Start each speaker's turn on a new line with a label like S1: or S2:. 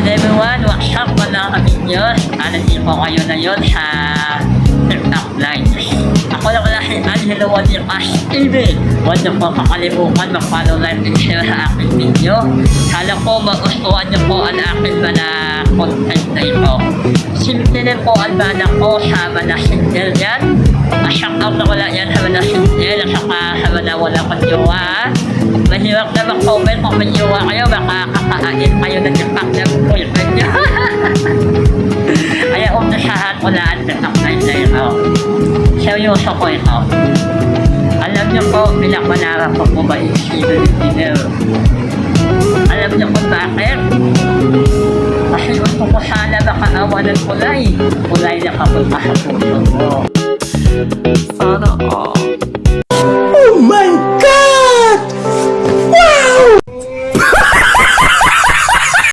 S1: everyone, what's up mga kaminyos? Nandito ko kayo na yun sa TikTok Live. Ako lang wala si Angelo Wanikas TV. Huwag niyo po kakalimutan mag-follow, like, and share sa aking video. Sana po magustuhan niyo po ang aking mga content na ito. Simple din po ang bana ko sa mga single yan. Shoutout na wala yan sa mga single at saka sa mga wala kang jowa. Mahirap na mag-comment kung may jowa kayo, baka kakain kayo ng impact ng boyfriend nyo. Kaya umpisahan ko na ang TikTok Live na ito. Seryoso ko ito. Alam niyo po, bilang manarap ko po ba yung civil engineer? Alam niyo po bakit? Kasi gusto ko sana makaawa ng kulay. Kulay na kapunta sa puso mo. Sana all.